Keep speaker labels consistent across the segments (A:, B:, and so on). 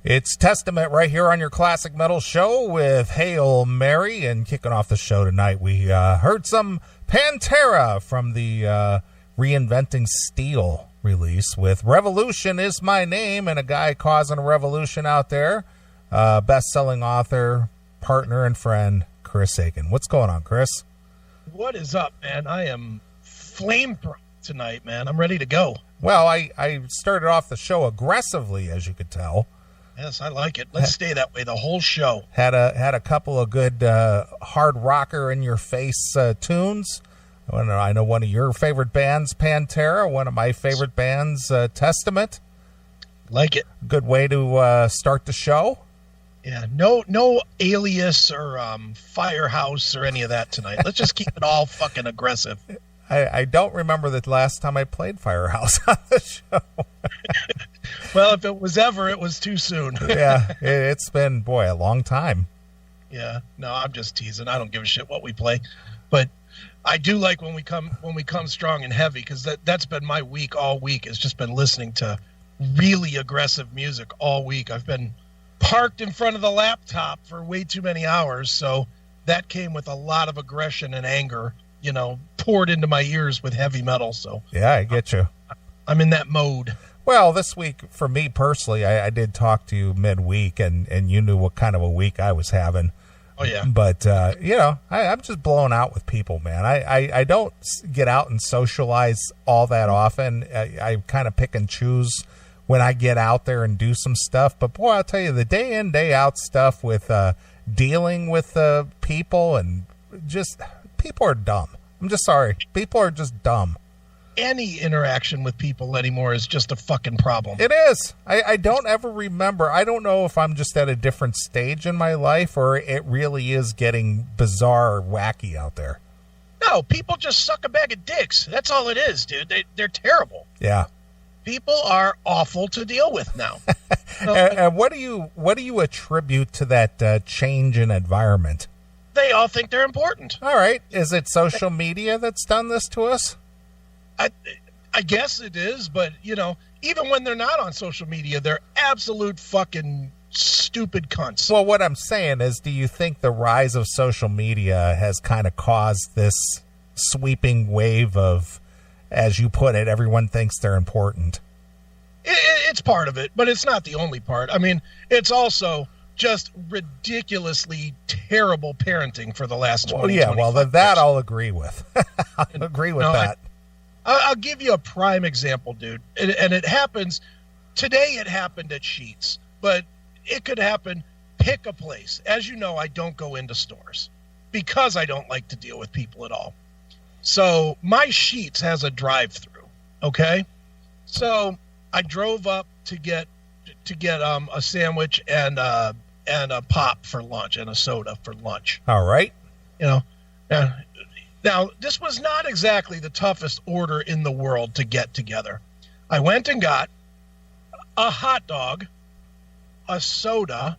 A: It's Testament right here on your Classic Metal Show with Hail Mary. And kicking off the show tonight, we heard some Pantera from the Reinventing Steel release with Revolution Is My Name, and a guy causing a revolution out there, best-selling author, partner, and friend, Chris Aiken. What's going on, Chris?
B: What is up, man? I am flame-thrown tonight, man. I'm ready to go.
A: Well, I started off the show aggressively, as you could tell.
B: Yes, I like it. Let's stay that way the whole show.
A: Had a couple of good hard rocker in your face tunes. I know one of your favorite bands, Pantera. One of my favorite bands, Testament.
B: Like it.
A: Good way to start the show.
B: Yeah, no Alias or Firehouse or any of that tonight. Let's just keep it all fucking aggressive.
A: I don't remember the last time I played Firehouse on the show.
B: Well, if it was ever, it was too soon.
A: Yeah, it's been, a long time.
B: Yeah, no, I'm just teasing. I don't give a shit what we play. But I do like when we come strong and heavy, because that's been my week all week. It's just been listening to really aggressive music all week. I've been parked in front of the laptop for way too many hours, so that came with a lot of aggression and anger, poured into my ears with heavy metal. So
A: yeah, I get you.
B: I'm in that mode.
A: Well, this week, for me personally, I did talk to you midweek, and you knew what kind of a week I was having.
B: Oh, yeah.
A: But, I'm just blown out with people, man. I don't get out and socialize all that often. I kind of pick and choose when I get out there and do some stuff. But, boy, I'll tell you, the day in, day out stuff with dealing with people, and just people are dumb. I'm just sorry. People are just dumb.
B: Any interaction with people anymore is just a fucking problem.
A: It is. I don't ever remember. I don't know if I'm just at a different stage in my life, or it really is getting bizarre or wacky out there.
B: No, people just suck a bag of dicks. That's all it is, dude. They're terrible.
A: Yeah.
B: People are awful to deal with now.
A: And what do you attribute to that change in environment?
B: They all think they're important.
A: All right. Is it social media that's done this to us?
B: I guess it is, but, even when they're not on social media, they're absolute fucking stupid cunts.
A: Well, what I'm saying is, do you think the rise of social media has kind of caused this sweeping wave of, as you put it, everyone thinks they're important?
B: It's part of it, but it's not the only part. I mean, it's also just ridiculously terrible parenting for the last 20 years.
A: Well, that I'll agree with. I'll agree with that.
B: I'll give you a prime example, dude. And it happens, today it happened at Sheetz, but it could happen, pick a place. As you know, I don't go into stores because I don't like to deal with people at all. So my Sheetz has a drive-through, okay? So I drove up to get a sandwich and a pop for lunch and a soda for lunch.
A: All right.
B: Now, this was not exactly the toughest order in the world to get together. I went and got a hot dog, a soda,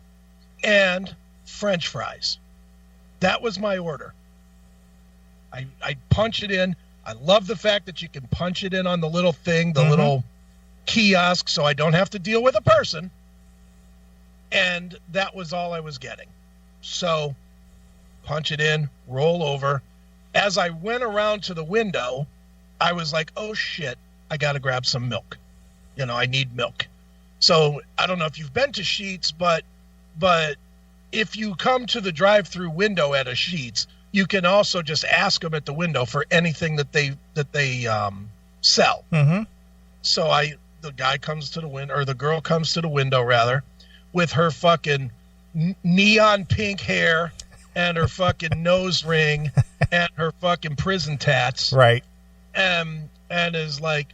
B: and French fries. That was my order. I punch it in. I love the fact that you can punch it in on the little thing, the little kiosk, so I don't have to deal with a person. And that was all I was getting. So, punch it in, roll over. As I went around to the window, I was like, oh, shit, I got to grab some milk. I need milk. So I don't know if you've been to Sheetz, but if you come to the drive-through window at a Sheetz, you can also just ask them at the window for anything that they sell. Mm-hmm. So the guy comes to the window, or the girl comes to the window, rather, with her fucking neon pink hair and her fucking nose ring and her fucking prison tats.
A: Right.
B: And is like,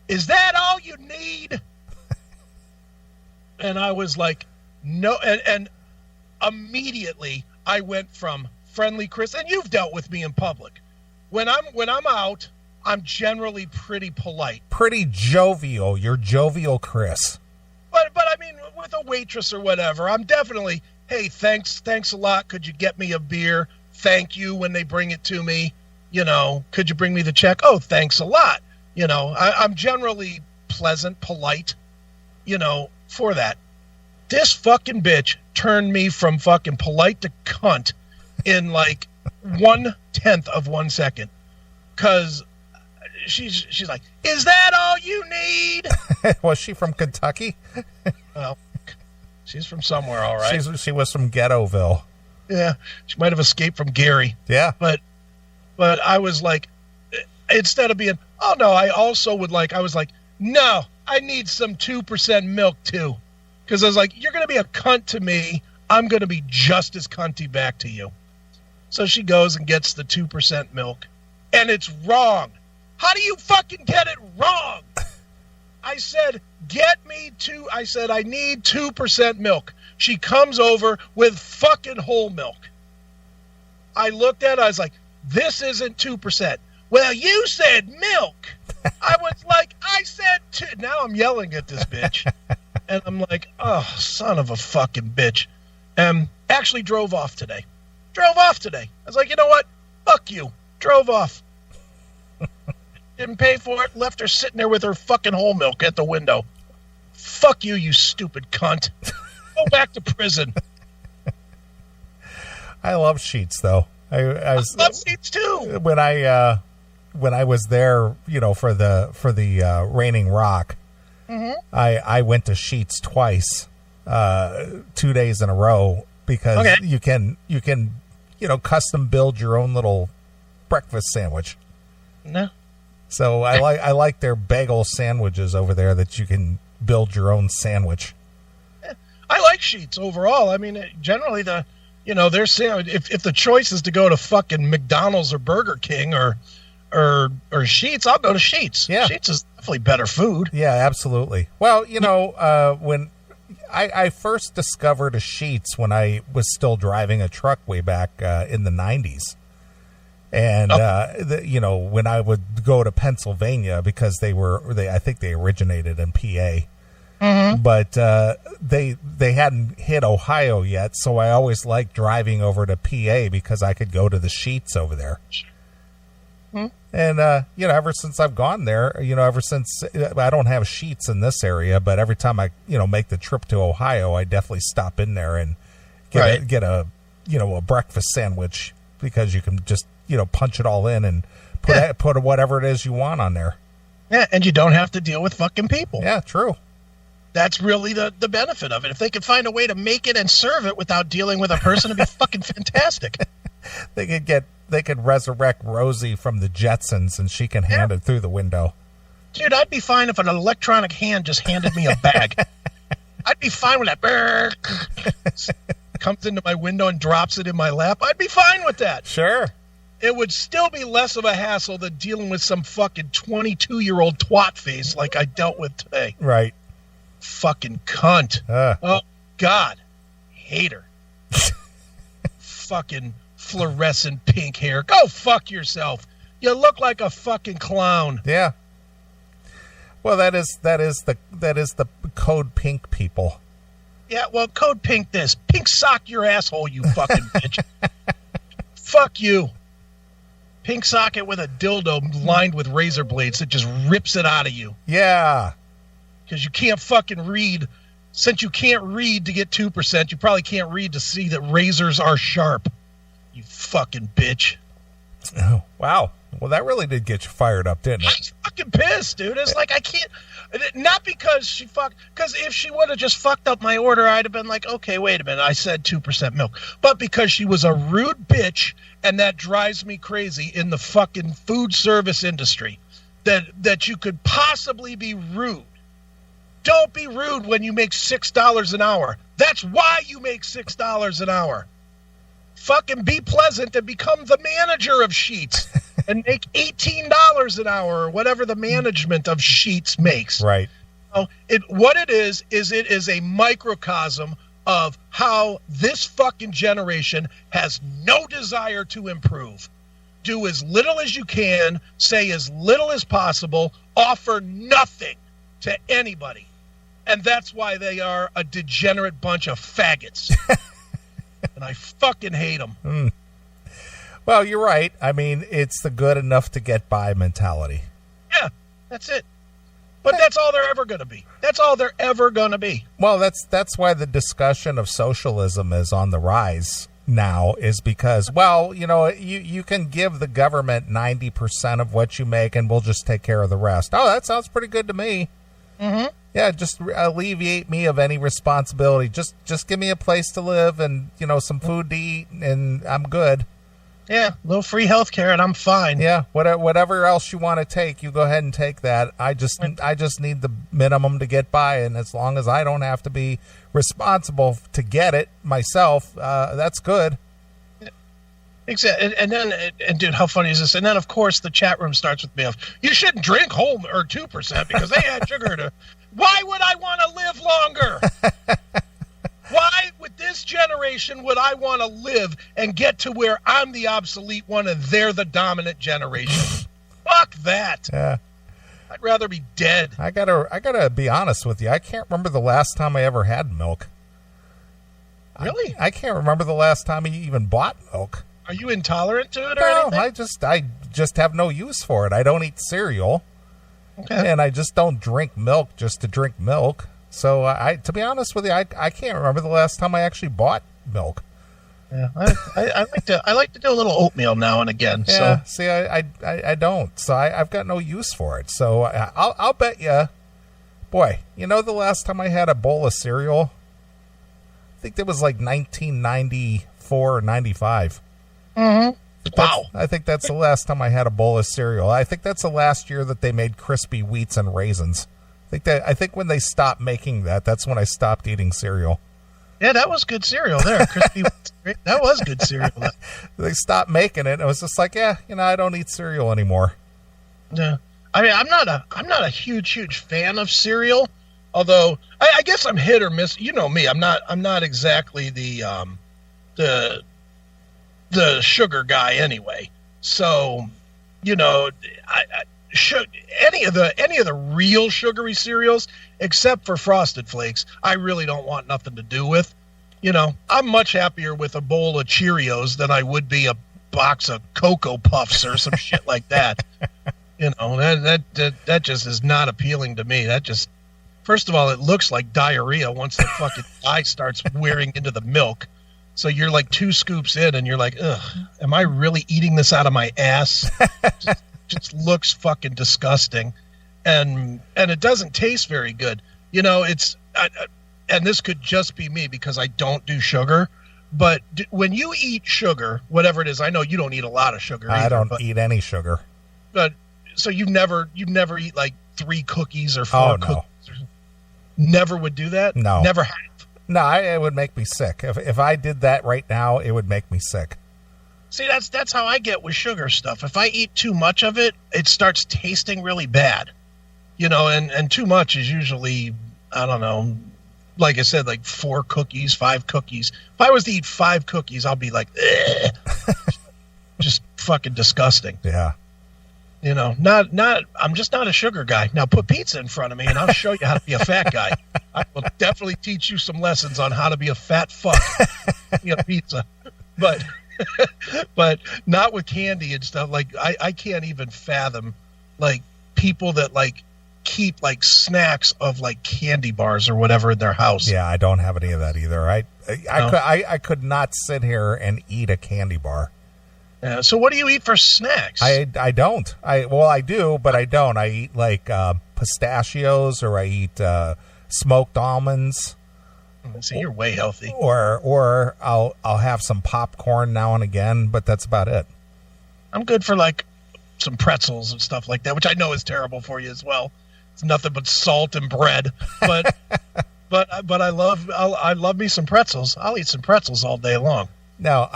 B: is that all you need? And I was like, no. And immediately I went from friendly Chris, and you've dealt with me in public. When I'm out, I'm generally pretty polite.
A: Pretty jovial. You're jovial Chris.
B: But I mean, with a waitress or whatever, I'm definitely, hey, thanks a lot. Could you get me a beer? Thank you when they bring it to me. Could you bring me the check? Oh, thanks a lot. I'm generally pleasant, polite, for that. This fucking bitch turned me from fucking polite to cunt in like 1/10 of 1 second. Because she's like, is that all you need?
A: Was she from Kentucky?
B: Well, she's from somewhere, all right.
A: She was from Ghettoville.
B: Yeah, she might have escaped from Gary.
A: Yeah.
B: But I was like, instead of being, oh no, I was like, no, I need some 2% milk too. Because I was like, you're going to be a cunt to me. I'm going to be just as cunty back to you. So she goes and gets the 2% milk. And it's wrong. How do you fucking get it wrong? I said, I need 2% milk. She comes over with fucking whole milk. I looked at it, I was like, this isn't 2%. Well, you said milk. I was like, I said 2. Now I'm yelling at this bitch. And I'm like, oh, son of a fucking bitch. Actually drove off today. I was like, you know what? Fuck you. Drove off. Didn't pay for it. Left her sitting there with her fucking whole milk at the window. Fuck you, you stupid cunt. Go back to prison.
A: I love Sheetz, though. I
B: love Sheetz too.
A: When I was there, for the Raining Rock, mm-hmm. I went to Sheetz twice, 2 days in a row, because you can custom build your own little breakfast sandwich.
B: No.
A: So I like their bagel sandwiches over there that you can build your own sandwich.
B: I like Sheetz overall. I mean, generally their sandwich. If the choice is to go to fucking McDonald's or Burger King or Sheetz, I'll go to Sheetz.
A: Yeah.
B: Sheetz is definitely better food.
A: Yeah, absolutely. Well, when I first discovered a Sheetz when I was still driving a truck way back in the 90s. And, when I would go to Pennsylvania, because I think they originated in PA, mm-hmm. but they hadn't hit Ohio yet. So I always liked driving over to PA because I could go to the Sheetz over there. Mm-hmm. And, ever since I've gone there, ever since I don't have Sheetz in this area, but every time I, make the trip to Ohio, I definitely stop in there and get a breakfast sandwich, because you can just, punch it all in and put whatever it is you want on there.
B: Yeah, and you don't have to deal with fucking people.
A: Yeah, true.
B: That's really the benefit of it. If they could find a way to make it and serve it without dealing with a person, it'd be fucking fantastic.
A: They could resurrect Rosie from the Jetsons, and she can hand it through the window.
B: Dude, I'd be fine if an electronic hand just handed me a bag. I'd be fine with that. Comes into my window and drops it in my lap. I'd be fine with that.
A: Sure.
B: It would still be less of a hassle than dealing with some fucking 22-year-old twat face like I dealt with today.
A: Right.
B: Fucking cunt. Oh, God. Hate her. Fucking fluorescent pink hair. Go fuck yourself. You look like a fucking clown.
A: Yeah. Well, that is the code pink people.
B: Yeah, well, code pink this. Pink sock your asshole, you fucking bitch. Fuck you. Pink sock it with a dildo lined with razor blades that just rips it out of you.
A: Yeah.
B: Because you can't fucking read. Since you can't read to get 2%, you probably can't read to see that razors are sharp. You fucking bitch.
A: Oh, wow. Well, that really did get you fired up, didn't it?
B: I was fucking pissed, dude. It's like, I can't. Not because because if she would have just fucked up my order, I'd have been like, okay, wait a minute, I said 2% milk. But because she was a rude bitch, and that drives me crazy in the fucking food service industry, that you could possibly be rude. Don't be rude when you make $6 an hour. That's why you make $6 an hour. Fucking be pleasant and become the manager of Sheetz. And make $18 an hour or whatever the management of Sheetz makes.
A: Right.
B: So what it is it is a microcosm of how this fucking generation has no desire to improve. Do as little as you can, say as little as possible, offer nothing to anybody. And that's why they are a degenerate bunch of faggots. And I fucking hate them.
A: Mm. Well, you're right. I mean, it's the good enough to get by mentality.
B: Yeah, that's it. But that's all they're ever going to be. That's all they're ever going to be.
A: Well, that's why the discussion of socialism is on the rise now, is because, well, you can give the government 90% of what you make and we'll just take care of the rest. Oh, that sounds pretty good to me.
B: Mm-hmm.
A: Yeah, just alleviate me of any responsibility. Just give me a place to live and, some food to eat, and I'm good.
B: Yeah, a little free health care and I'm fine.
A: Yeah, whatever else you want to take, you go ahead and take that. I just need the minimum to get by, and as long as I don't have to be responsible to get it myself, that's good.
B: Exactly. And then, dude, how funny is this? And then, of course, the chat room starts with me of, you shouldn't drink whole or 2% because they add sugar to. Why would I want to live longer? Why, with this generation, would I want to live and get to where I'm the obsolete one and they're the dominant generation? Fuck that.
A: Yeah.
B: I'd rather be dead.
A: I gotta be honest with you. I can't remember the last time I ever had milk.
B: Really?
A: I can't remember the last time I even bought milk.
B: Are you intolerant to it or
A: No,
B: anything?
A: I just have no use for it. I don't eat cereal.
B: Okay.
A: And I just don't drink milk just to drink milk. So to be honest with you, I can't remember the last time I actually bought milk.
B: Yeah, I like to do a little oatmeal now and again.
A: Yeah,
B: So
A: see, I don't. So I've got no use for it. So I'll bet you, boy, the last time I had a bowl of cereal, I think that was like 1994 or 95.
B: Mm-hmm. Wow.
A: I think that's the last time I had a bowl of cereal. I think that's the last year that they made crispy wheats and raisins. I think when they stopped making that, that's when I stopped eating cereal.
B: Yeah, that was good cereal there. Crispy. That was good cereal.
A: They stopped making it. And it was just like, I don't eat cereal anymore.
B: Yeah. I mean, I'm not a huge fan of cereal. Although I guess I'm hit or miss. You know me. I'm not exactly the sugar guy anyway. So, any of the real sugary cereals, except for Frosted Flakes, I really don't want nothing to do with. I'm much happier with a bowl of Cheerios than I would be a box of Cocoa Puffs or some shit like that. That just is not appealing to me. That just, first of all, it looks like diarrhea once the fucking dye starts wearing into the milk. So you're like 2 scoops in and you're like, ugh, am I really eating this out of my ass? Just looks fucking disgusting. And it doesn't taste very good. And this could just be me because I don't do sugar. But when you eat sugar, whatever it is, I know you don't eat a lot of sugar either.
A: I don't eat any sugar.
B: But so you never eat like 3 cookies or 4 cookies? Never would do that?
A: No.
B: Never have?
A: No, it would make me sick. If I did that right now, it would make me sick.
B: See, that's how I get with sugar stuff. If I eat too much of it, it starts tasting really bad. And too much is usually, I don't know, like I said, like 4 cookies, 5 cookies. If I was to eat 5 cookies, I'll be like, just fucking disgusting.
A: Yeah.
B: I'm just not a sugar guy. Now put pizza in front of me and I'll show you how to be a fat guy. I will definitely teach you some lessons on how to be a fat fuck. Pizza. But not with candy and stuff. Like I can't even fathom like people that like keep like snacks of like candy bars or whatever in their house.
A: Yeah, I don't have any of that either. I could not sit here and eat a candy bar.
B: So what do you eat for snacks?
A: I don't. I do, but I don't. I eat like pistachios, or I eat smoked almonds.
B: See, you're way healthy.
A: Or I'll have some popcorn now and again, but that's about it.
B: I'm good for like some pretzels and stuff like that, which I know is terrible for you as well. It's nothing but salt and bread, but but I love me some pretzels. I'll eat some pretzels all day long.
A: Now,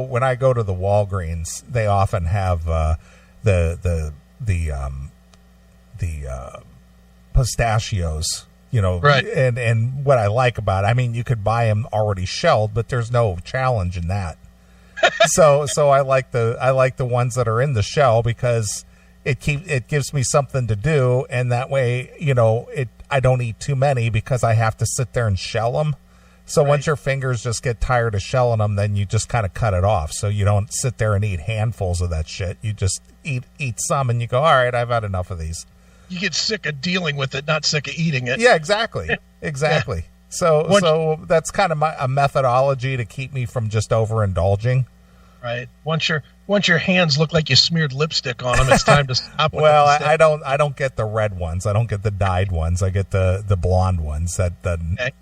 A: when I go to the Walgreens, they often have the pistachios,
B: right.
A: And what I like about it, I mean, you could buy them already shelled, but there's no challenge in that. so I like the ones that are in the shell because it gives me something to do, and that way, I don't eat too many because I have to sit there and shell them. So right. Once your fingers just get tired of shelling them, then you just kind of cut it off. So you don't sit there and eat handfuls of that shit. You just eat some and you go, all right, I've had enough of these.
B: You get sick of dealing with it, not sick of eating it.
A: Yeah, exactly. Exactly. Yeah. So that's kind of a methodology to keep me from just overindulging.
B: Right. Once your hands look like you smeared lipstick on them, it's time to stop.
A: Well, I don't get the red ones. I don't get the dyed ones. I get the blonde ones that okay.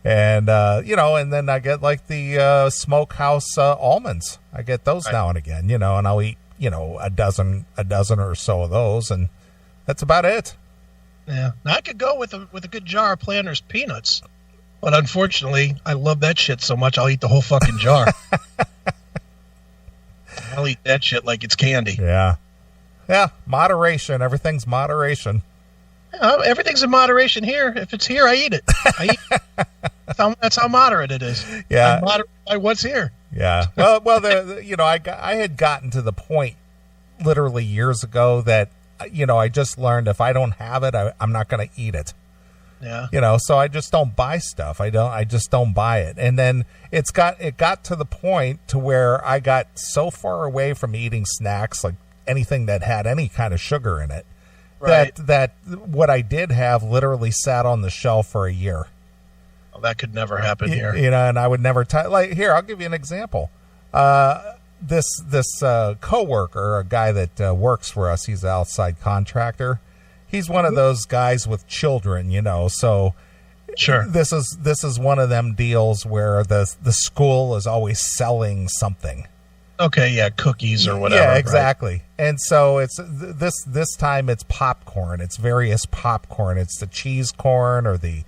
A: And and then I get like the smokehouse almonds. I get those now and again, and I'll eat a dozen or so of those, and that's about it.
B: Yeah, now, I could go with a good jar of Planters peanuts, but unfortunately, I love that shit so much I'll eat the whole fucking jar. I'll eat that shit like it's candy.
A: Yeah. Yeah. Moderation. Everything's moderation.
B: Everything's in moderation here. If it's here, I eat it. That's how moderate it is.
A: Yeah.
B: I'm moderate by what's here.
A: Yeah. Well, I had gotten to the point literally years ago that, I just learned if I don't have it, I'm not going to eat it.
B: Yeah.
A: So I just don't buy stuff. I just don't buy it. And then it got to the point to where I got so far away from eating snacks, like anything that had any kind of sugar in it, right, that what I did have literally sat on the shelf for a year.
B: Well, that could never happen here.
A: And I would never here, I'll give you an example. This coworker, a guy that works for us, he's an outside contractor. He's one of those guys with children, so
B: sure.
A: This is one of them deals where the school is always selling something.
B: Okay, yeah, cookies or whatever.
A: Yeah, exactly.
B: Right?
A: And so it's this time it's popcorn. It's various popcorn. It's the cheese corn or the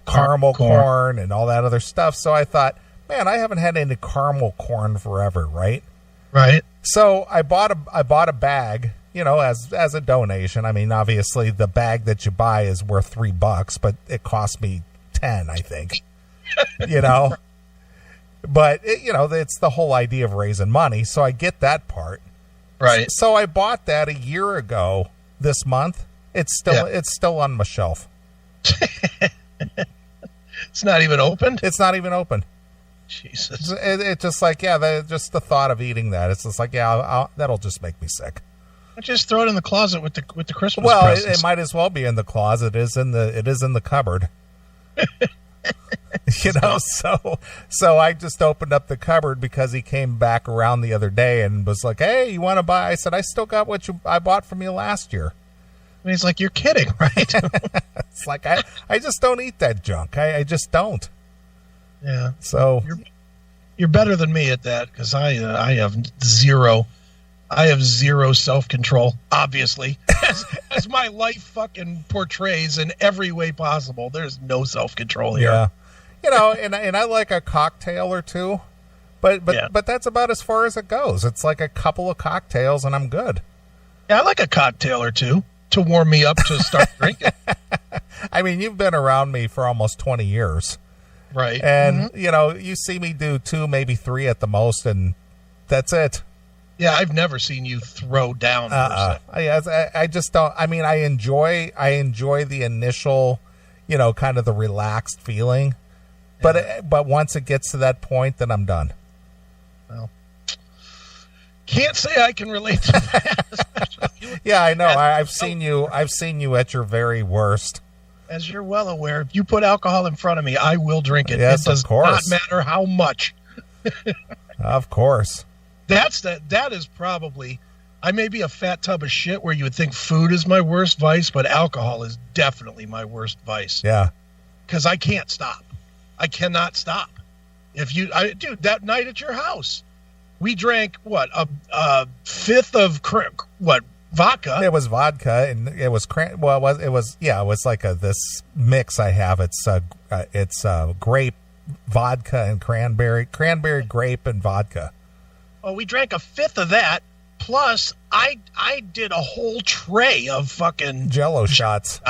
A: caramel corn and all that other stuff. So I thought, man, I haven't had any caramel corn forever, right?
B: Right.
A: So I bought a bag. As a donation. I mean, obviously the bag that you buy is worth $3, but it cost me 10, I think, but it's the whole idea of raising money. So I get that part.
B: Right.
A: So I bought that a year ago this month. It's still on my shelf.
B: It's not even opened.
A: It's not even open.
B: Jesus.
A: It's just like, just the thought of eating that. It's just like, that'll just make me sick.
B: Just throw it in the closet with the Christmas.
A: Well,
B: presents.
A: it might as well be in the closet. It is in the cupboard. So I just opened up the cupboard because he came back around the other day and was like, "Hey, you want to buy?" I said, "I still got what I bought from you last year."
B: And he's like, "You're kidding, right?"
A: It's like I just don't eat that junk. I just don't.
B: Yeah.
A: So
B: you're better than me at that because I have zero. I have zero self-control, obviously, as my life fucking portrays in every way possible. There's no self-control here.
A: Yeah. And I like a cocktail or two, but that's about as far as it goes. It's like a couple of cocktails and I'm good.
B: Yeah, I like a cocktail or two to warm me up to start drinking.
A: I mean, you've been around me for almost 20 years.
B: Right.
A: And, you see me do 2, maybe 3 at the most, and that's it.
B: Yeah, I've never seen you throw down.
A: I just don't. I mean, I enjoy the initial, kind of the relaxed feeling, but once it gets to that point, then I'm done.
B: Well, can't say I can relate to that.
A: Yeah, I know. I've seen you at your very worst.
B: As you're well aware, if you put alcohol in front of me, I will drink it.
A: Yes,
B: it does
A: of course.
B: not matter how much.
A: Of course.
B: That is probably, I may be a fat tub of shit where you would think food is my worst vice, but alcohol is definitely my worst vice.
A: Yeah.
B: Because I can't stop. I cannot stop. Dude, that night at your house, we drank a fifth of vodka.
A: It was vodka and it was it was like this mix I have. It's grape vodka and cranberry grape and vodka.
B: Oh, we drank a fifth of that. Plus, I did a whole tray of fucking
A: Jello shots.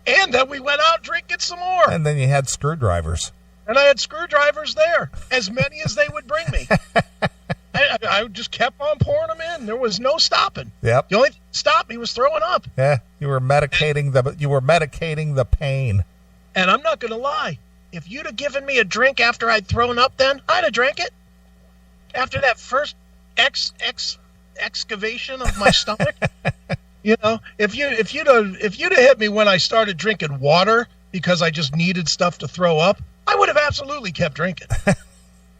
B: And then we went out drinking some more.
A: And then you had screwdrivers.
B: And I had screwdrivers there, as many as they would bring me. I just kept on pouring them in. There was no stopping.
A: Yep.
B: The only thing that stopped me was throwing up.
A: Yeah, you were medicating the pain.
B: And I'm not going to lie. If you'd have given me a drink after I'd thrown up then, I'd have drank it. After that first excavation of my stomach, You know, if you'd have hit me when I started drinking water because I just needed stuff to throw up, I would have absolutely kept drinking.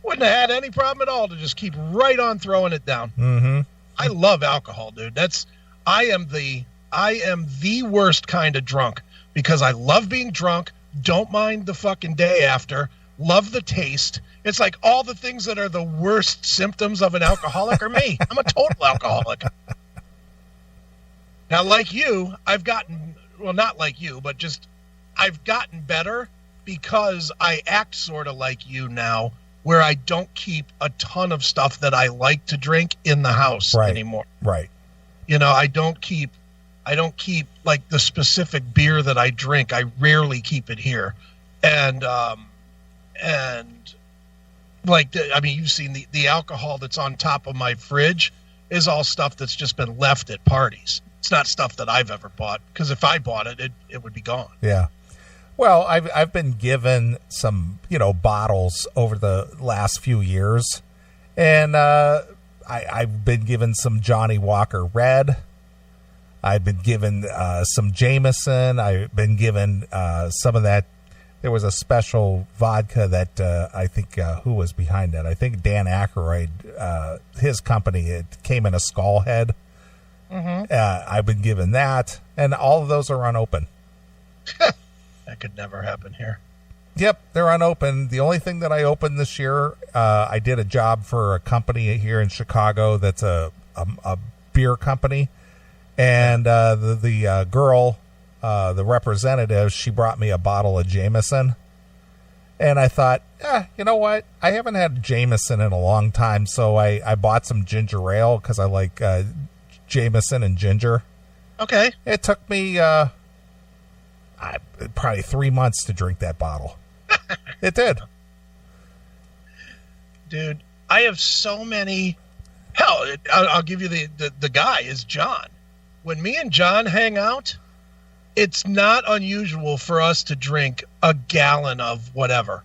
B: Wouldn't have had any problem at all to just keep right on throwing it down.
A: Mm-hmm.
B: I love alcohol, dude. I am the worst kind of drunk because I love being drunk. Don't mind the fucking day after. Love the taste. It's like all the things that are the worst symptoms of an alcoholic are me. I'm a total alcoholic. Now, like you, I've gotten, well, not like you, but just I've gotten better because I act sort of like you now, where I don't keep a ton of stuff that I like to drink in the house anymore.
A: Right.
B: You know, I don't keep like the specific beer that I drink. I rarely keep it here. And like, I mean, you've seen the alcohol that's on top of my fridge is all stuff that's just been left at parties. It's not stuff that I've ever bought, because if I bought it, it would be gone.
A: Yeah. Well, I've been given some, bottles over the last few years, and I've been given some Johnny Walker Red. I've been given some Jameson. I've been given some of that. There was a special vodka that I think, who was behind that? I think Dan Aykroyd, his company, it came in a skull head. Mm-hmm. I've been given that, and all of those are unopened.
B: That could never happen here.
A: Yep, they're unopened. The only thing that I opened this year, I did a job for a company here in Chicago that's a beer company, and the girl, the representative, she brought me a bottle of Jameson, and I thought, you know what? I haven't had Jameson in a long time, so I bought some ginger ale because I like Jameson and ginger.
B: Okay.
A: It took me probably 3 months to drink that bottle. It did.
B: Dude, I have so many. Hell, I'll give you the guy is John. When me and John hang out, it's not unusual for us to drink a gallon of whatever.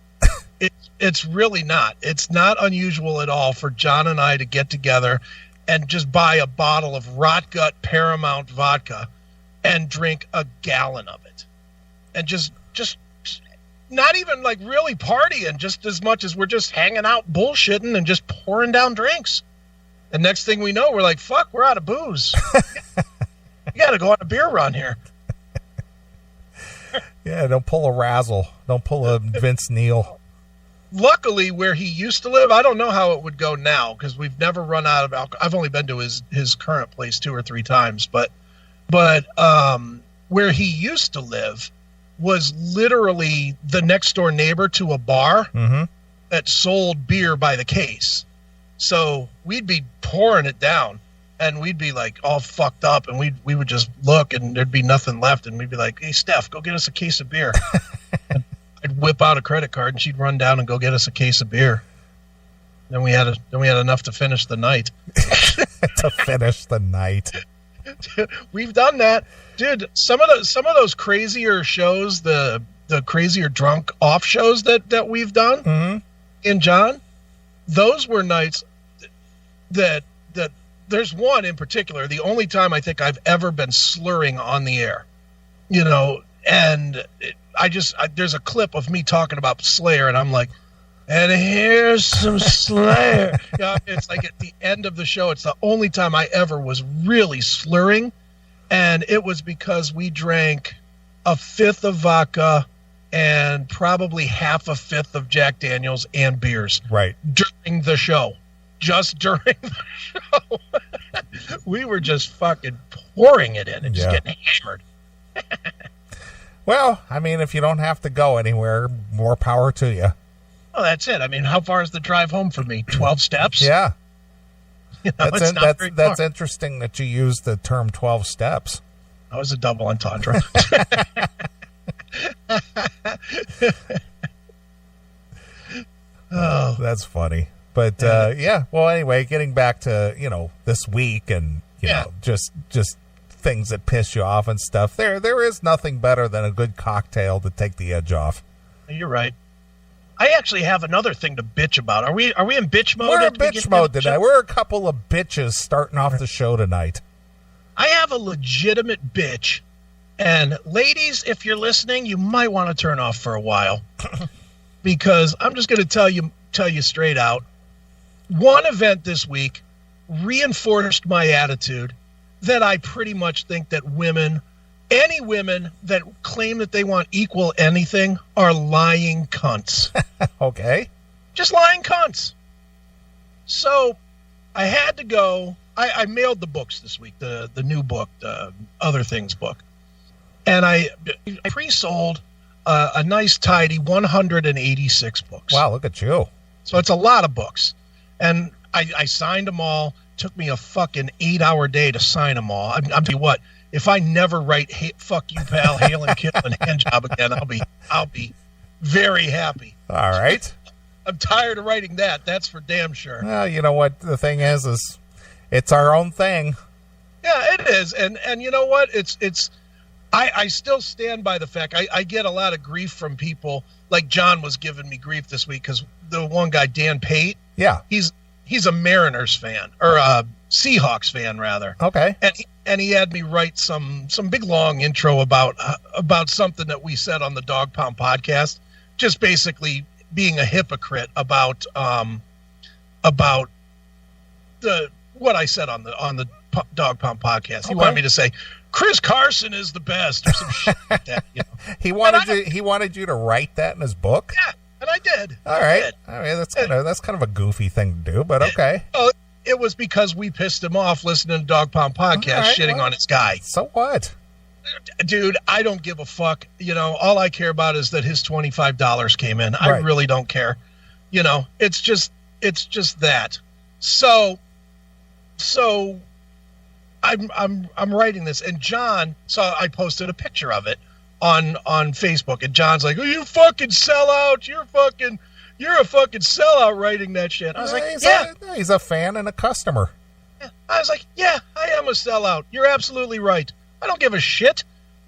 B: It's really not. It's not unusual at all for John and I to get together and just buy a bottle of Rot Gut Paramount vodka and drink a gallon of it. And just not even like really partying, just as much as we're just hanging out bullshitting and just pouring down drinks. And next thing we know, we're like, fuck, we're out of booze. You got to go on a beer run here.
A: Yeah, don't pull a Razzle. Don't pull a Vince Neil.
B: Luckily, where he used to live, I don't know how it would go now because we've never run out of alcohol. I've only been to his current place 2 or 3 times, but where he used to live was literally the next door neighbor to a bar that sold beer by the case. So we'd be pouring it down, and we'd be like all fucked up, and we would just look, and there'd be nothing left, and we'd be like, "Hey, Steph, go get us a case of beer." I'd whip out a credit card, and she'd run down and go get us a case of beer. Then we had enough to finish the night.
A: To finish the night.
B: We've done that, dude. Some of those crazier shows, the crazier drunk off shows that we've done in John, those were nights that there's one in particular, the only time I think I've ever been slurring on the air, and there's a clip of me talking about Slayer, and I'm like, and here's some Slayer. It's like at the end of the show, it's the only time I ever was really slurring, and it was because we drank a 1/5 of vodka and probably half a 1/5 of Jack Daniels and beers.
A: Right.
B: During the show. Just during the show. We were just fucking pouring it in and just getting hammered.
A: Well, I mean, if you don't have to go anywhere, more power to you.
B: Oh, that's it. I mean, how far is the drive home for me? 12 steps?
A: Yeah. That's
B: far.
A: interesting that you used the term 12 steps.
B: That was a double entendre.
A: Oh, that's funny. But well, anyway, getting back to this week and just things that piss you off and stuff. There is nothing better than a good cocktail to take the edge off.
B: You're right. I actually have another thing to bitch about. Are we in bitch mode?
A: We're in bitch mode tonight. We're a couple of bitches starting off the show tonight.
B: I have a legitimate bitch. And ladies, if you're listening, you might want to turn off for a while. Because I'm just going to tell you straight out. One event this week reinforced my attitude that I pretty much think that any women that claim that they want equal anything are lying cunts.
A: Okay.
B: Just lying cunts. So I had to go. I mailed the books this week, the new book, the Other Things book. And I pre-sold a nice, tidy 186 books.
A: Wow, look at you.
B: So it's a lot of books. And I signed them all. Took me a fucking 8-hour day to sign them all. I'm telling you what, if I never write "fuck you, pal," hail and kill and hand job again, I'll be very happy.
A: All right.
B: I'm tired of writing that. That's for damn sure.
A: Well, you know what the thing is it's our own thing.
B: Yeah, it is. And you know what? I still stand by the fact I get a lot of grief from people. Like John was giving me grief this week because the one guy, Dan Pate,
A: yeah,
B: he's a Mariners fan, or a Seahawks fan rather.
A: Okay.
B: And he had me write some big long intro about something that we said on the Dog Pound podcast, just basically being a hypocrite about what I said on the Dog Pound podcast. He wanted me to say Chris Carson is the best or some shit like that. You know?
A: He wanted you to write that in his book.
B: Yeah, and I did.
A: All right. I mean, that's kind of a goofy thing to do, but okay.
B: It was because we pissed him off listening to Dog Pound podcast, shitting on his guy.
A: So what?
B: Dude, I don't give a fuck. You know, all I care about is that his $25 came in. I really don't care. You know, it's just that. So I'm writing this, and John, so I posted a picture of it on Facebook, and John's like, "Oh, you fucking sellout! You're a fucking sellout writing that shit." I was like,
A: he's a fan and a customer.
B: Yeah. I was like, yeah, I am a sellout. You're absolutely right. I don't give a shit.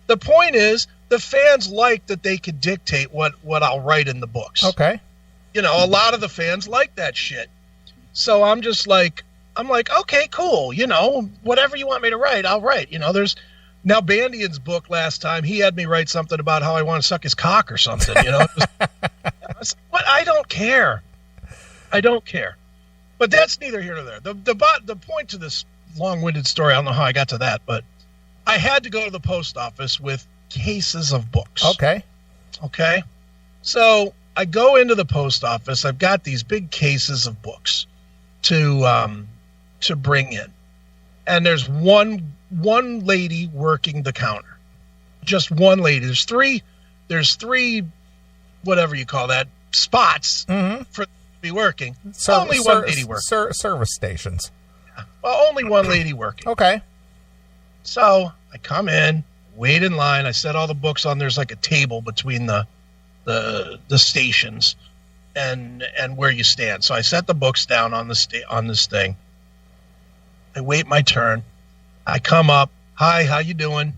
B: The point is, the fans like that they could dictate what I'll write in the books.
A: Okay.
B: You know, a lot of the fans like that shit. So I'm like, okay, cool. You know, whatever you want me to write, I'll write. You know, there's now Bandian's book last time. He had me write something about how I want to suck his cock or something. You know, but I don't care. But that's neither here nor there. The point to this long-winded story, I don't know how I got to that, but I had to go to the post office with cases of books.
A: Okay.
B: So I go into the post office. I've got these big cases of books to bring in, and there's one lady working the counter. Just one lady. There's three, whatever you call that, spots for to be working. Only one lady working.
A: Service stations.
B: Yeah. Well, only one lady working.
A: Okay.
B: So I come in, wait in line. I set all the books on. There's like a table between the stations and where you stand. So I set the books down on this thing. I wait my turn. I come up. Hi, how you doing?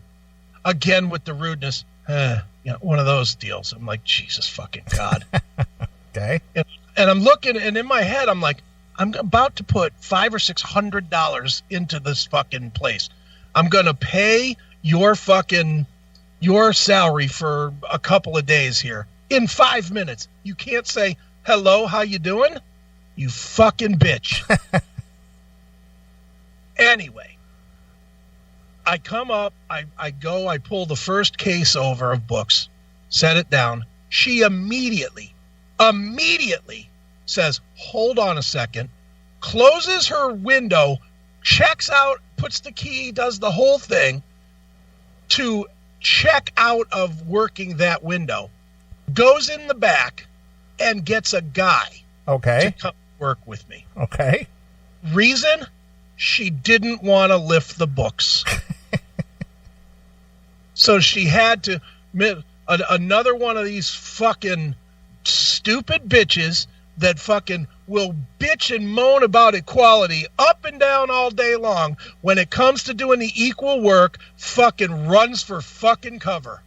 B: Again with the rudeness. One of those deals. I'm like, Jesus fucking God.
A: Okay.
B: And I'm looking, and in my head, I'm like, I'm about to put $500 or $600 into this fucking place. I'm gonna pay your salary for a couple of days here in 5 minutes. You can't say hello, how you doing? You fucking bitch. Anyway, I come up, I go, I pull the first case over of books, set it down. She immediately says, hold on a second, closes her window, checks out, puts the key, does the whole thing to check out of working that window, goes in the back and gets a guy to come work with me.
A: Okay.
B: Reason? She didn't want to lift the books. So she had to, another one of these fucking stupid bitches that fucking will bitch and moan about equality up and down all day long. When it comes to doing the equal work, fucking runs for fucking cover.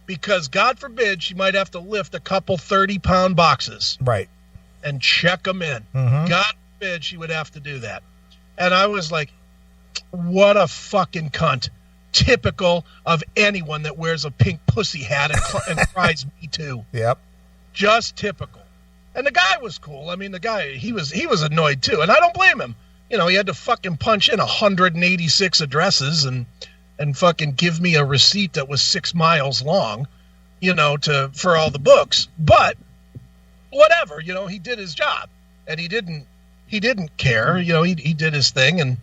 B: Because God forbid she might have to lift a couple 30-pound boxes.
A: Right.
B: And check them in. Mm-hmm. God forbid she would have to do that. And I was like, What a fucking cunt. Typical of anyone that wears a pink pussy hat and cries me too.
A: Yep.
B: Just typical. And the guy was cool. I mean, the guy, he was annoyed too. And I don't blame him. You know, he had to fucking punch in 186 addresses and fucking give me a receipt that was 6 miles long, you know, for all the books. But whatever, you know, he did his job and he didn't care. You know, he did his thing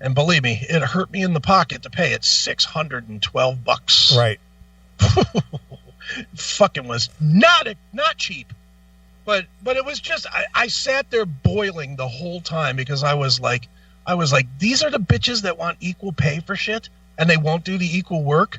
B: and believe me, it hurt me in the pocket to pay it $612.
A: Right.
B: Fucking was not cheap. But it was just I sat there boiling the whole time because I was like, these are the bitches that want equal pay for shit and they won't do the equal work.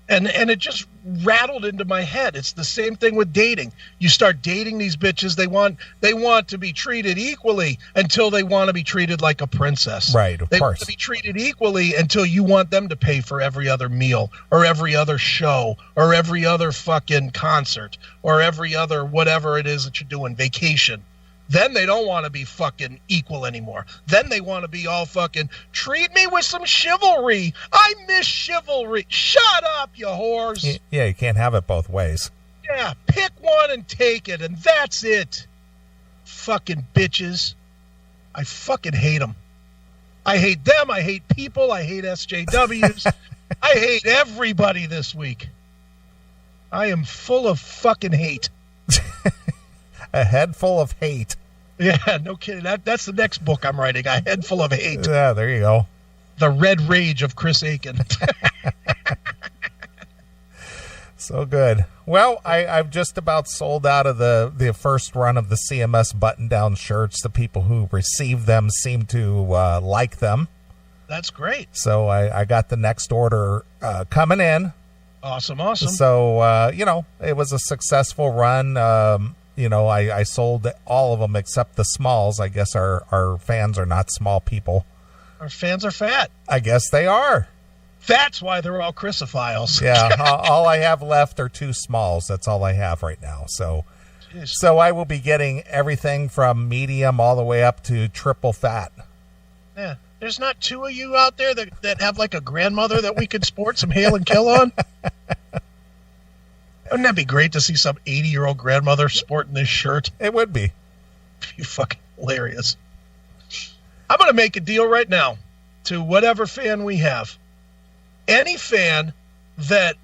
B: And it just rattled into my head. It's the same thing with dating. You start dating these bitches, they want to be treated equally until they want to be treated like a princess.
A: Right, of
B: they
A: course.
B: Want to be treated equally until you want them to pay for every other meal or every other show or every other fucking concert or every other whatever it is that you're doing, vacation. Then they don't want to be fucking equal anymore. Then they want to be all fucking, treat me with some chivalry. I miss chivalry. Shut up, you whores.
A: Yeah, you can't have it both ways.
B: Yeah, pick one and take it, and that's it. Fucking bitches. I fucking hate them. I hate them. I hate people. I hate SJWs. I hate everybody this week. I am full of hate.
A: A head full of hate.
B: Yeah, no kidding. That's the next book I'm writing. A head full of hate.
A: Yeah, there you go.
B: The Red Rage of Chris Aiken.
A: So good. Well, I've just about sold out of the first run of the CMS button-down shirts. The people who received them seem to like them.
B: That's great.
A: So I got the next order coming in.
B: Awesome.
A: So, it was a successful run. I sold all of them except the smalls. I guess our fans are not small people.
B: Our fans are fat.
A: I guess they are.
B: That's why they're all Chrisophiles.
A: Yeah, all I have left are 2 smalls. That's all I have right now. So I will be getting everything from medium all the way up to triple fat.
B: Yeah. There's not 2 of you out there that have like a grandmother that we could sport some hail and kill on? Wouldn't that be great to see some 80-year-old grandmother sporting this shirt?
A: It would be.
B: Be fucking hilarious. I'm going to make a deal right now to whatever fan we have. Any fan that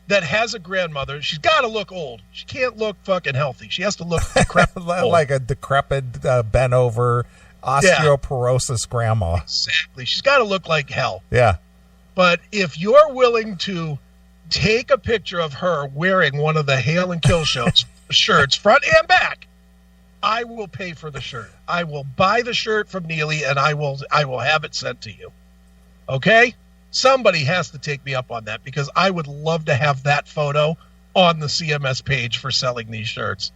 B: has a grandmother, she's got to look old. She can't look fucking healthy. She has to look decrepit.
A: Like a decrepit, bent over, osteoporosis grandma.
B: Exactly. She's got to look like hell.
A: Yeah.
B: But if you're willing to take a picture of her wearing one of the Hail and Kill shirts, front and back, I will pay for the shirt. I will buy the shirt from Neeley and I will have it sent to you. Okay? Somebody has to take me up on that because I would love to have that photo on the CMS page for selling these shirts.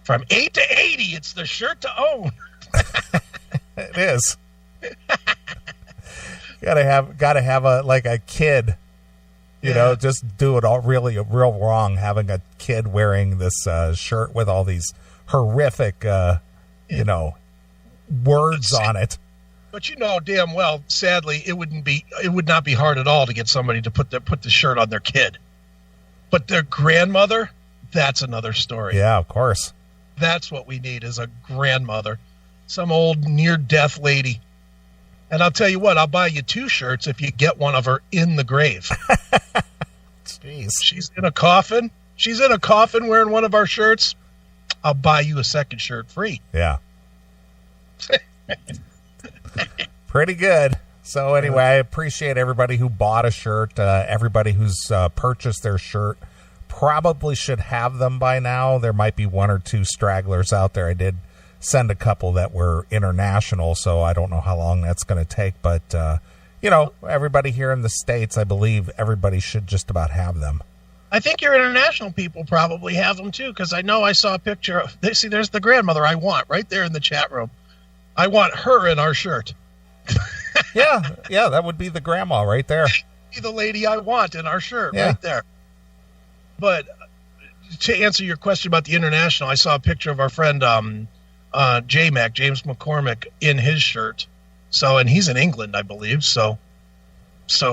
B: From 8 to 80, it's the shirt to own.
A: It is. Gotta have a kid. Just do it all real wrong. Having a kid wearing this shirt with all these horrific, words on it.
B: But damn well, sadly, it would not be hard at all to get somebody to put the shirt on their kid. But their grandmother, that's another story.
A: Yeah, of course.
B: That's what we need is a grandmother, some old near-death lady. And I'll tell you what, I'll buy you 2 shirts if you get one of her in the grave.
A: Jeez.
B: She's in a coffin. She's in a coffin wearing one of our shirts. I'll buy you a second shirt free.
A: Yeah. Pretty good. So anyway, I appreciate everybody who bought a shirt. Everybody who's purchased their shirt probably should have them by now. There might be 1 or 2 stragglers out there. I did send a couple that were international, so I don't know how long that's going to take. But, everybody here in the States, I believe everybody should just about have them.
B: I think your international people probably have them, too, because I know I saw a picture of... See, there's the grandmother I want right there in the chat room. I want her in our shirt.
A: Yeah, that would be the grandma right there.
B: Be the lady I want in our shirt
A: right
B: there. But to answer your question about the international, I saw a picture of our friend James McCormick in his shirt. So, and he's in England, I believe. So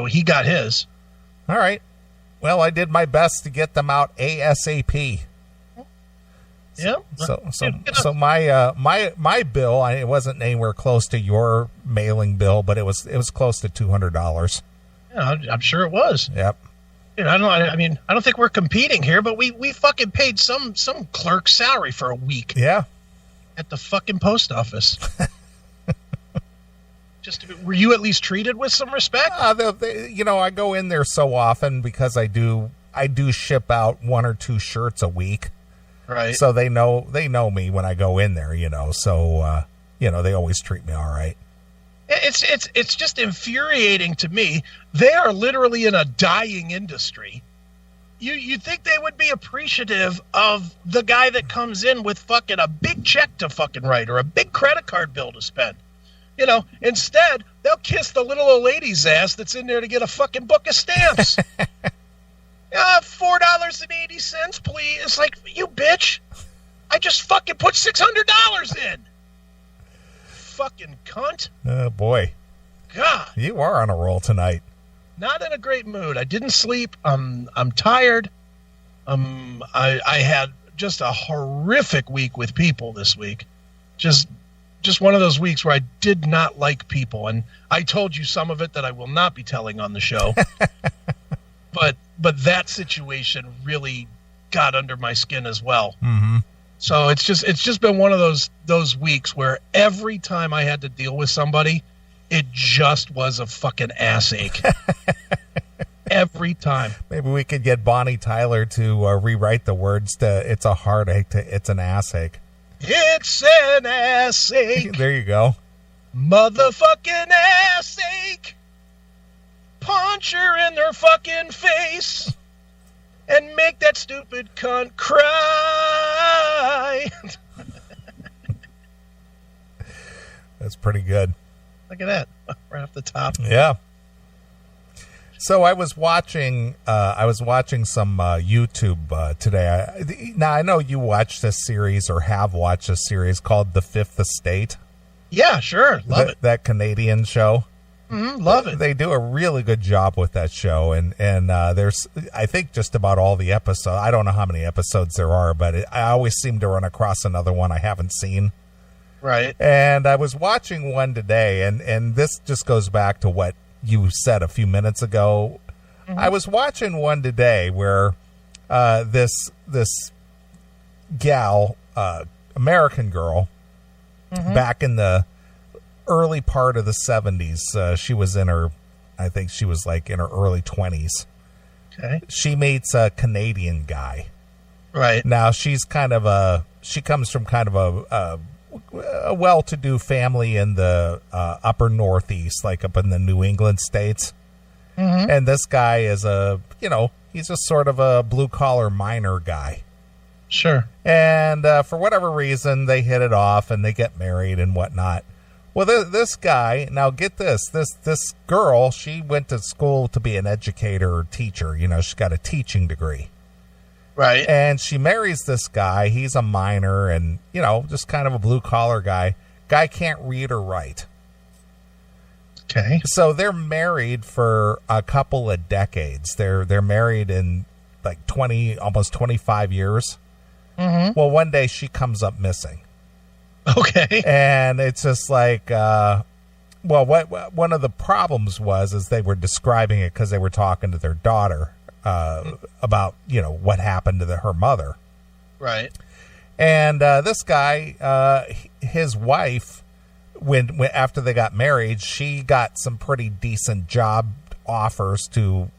B: he got his.
A: All right. Well, I did my best to get them out ASAP.
B: Yeah.
A: So my bill, it wasn't anywhere close to your mailing bill, but it was close to $200.
B: Yeah, I'm sure it was.
A: Yep.
B: I don't think we're competing here, but we fucking paid some clerk's salary for a week.
A: Yeah.
B: At the fucking post office. Were you at least treated with some respect?
A: I go in there so often because I do ship out 1 or 2 shirts a week.
B: Right.
A: So they know me when I go in there, so they always treat me all right.
B: It's just infuriating to me. They are literally in a dying industry. You'd think they would be appreciative of the guy that comes in with fucking a big check to fucking write or a big credit card bill to spend. Instead, they'll kiss the little old lady's ass that's in there to get a fucking book of stamps. $4.80, please. It's like, you bitch. I just fucking put $600 in. Fucking cunt.
A: Oh, boy.
B: God.
A: You are on a roll tonight.
B: Not in a great mood. I didn't sleep. I'm tired. I had just a horrific week with people this week. Just one of those weeks where I did not like people. And I told you some of it that I will not be telling on the show. But that situation really got under my skin as well.
A: Mm-hmm.
B: So it's just been one of those weeks where every time I had to deal with somebody, it just was a fucking ass ache. Every time.
A: Maybe we could get Bonnie Tyler to rewrite the words to "It's a heartache" to "It's an ass ache."
B: It's an ass ache.
A: There you go.
B: Motherfucking ass ache. Punch her in her fucking face and make that stupid cunt cry.
A: That's pretty good.
B: Look at that, right off the top.
A: Yeah. So I was watching some YouTube today. Now I know you watched this series or have watched a series called The Fifth Estate.
B: Yeah, sure, love it.
A: That Canadian show.
B: Love it.
A: They do a really good job with that show, and there's, I think, just about all the episodes. I don't know how many episodes there are, but I always seem to run across another one I haven't seen.
B: Right.
A: And I was watching one today, and this just goes back to what you said a few minutes ago. Mm-hmm. I was watching one today where this gal, American girl, mm-hmm. back in the early part of the 70s, she was in her, I think she was like in her early 20s.
B: Okay.
A: She meets a Canadian guy.
B: Right.
A: Now she comes from kind of a well-to-do family in the upper Northeast, like up in the New England states. Mm-hmm. And this guy is he's a sort of a blue-collar miner guy.
B: Sure.
A: And for whatever reason, they hit it off and they get married and whatnot. Well, this guy, now get this girl, she went to school to be an educator or teacher. She's got a teaching degree.
B: Right.
A: And she marries this guy. He's a miner and, just kind of a blue-collar guy. Guy can't read or write.
B: Okay.
A: So they're married for a couple of decades. They're married in like 20, almost 25 years.
B: Mm-hmm.
A: Well, one day she comes up missing.
B: Okay.
A: And it's just like, what one of the problems is they were describing it because they were talking to their daughter about, what happened to her mother.
B: Right.
A: And this guy, his wife, when after they got married, she got some pretty decent job offers to,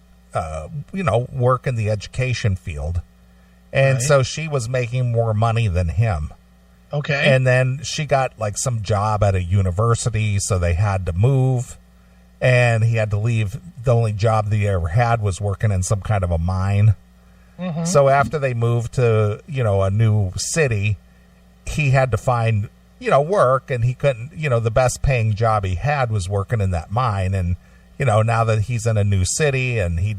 A: work in the education field. And
B: right.
A: So she was making more money than him.
B: Okay.
A: And then she got like some job at a university, so they had to move. And he had to leave. The only job that he ever had was working in some kind of a mine. Mm-hmm. So after they moved to, a new city, he had to find, work, and he couldn't, the best paying job he had was working in that mine. And, now that he's in a new city and he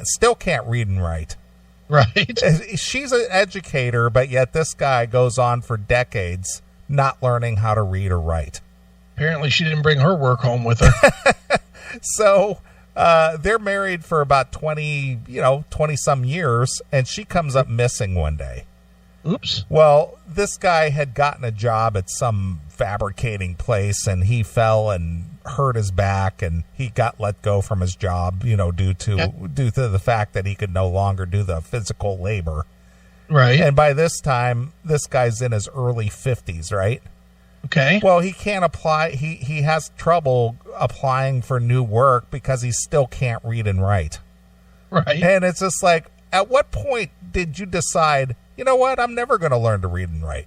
A: still can't read and write.
B: Right.
A: She's an educator, but yet this guy goes on for decades not learning how to read or write.
B: Apparently she didn't bring her work home with her.
A: So they're married for about 20 some years, and she comes up missing one day.
B: Oops.
A: Well, this guy had gotten a job at some fabricating place, and he fell and hurt his back, and he got let go from his job, due to the fact that he could no longer do the physical labor.
B: Right.
A: And by this time, this guy's in his early 50s, right?
B: Okay.
A: Well, he can't apply. He has trouble applying for new work because he still can't read and write.
B: Right.
A: And it's just like, at what point did you decide, you know what, I'm never going to learn to read and write?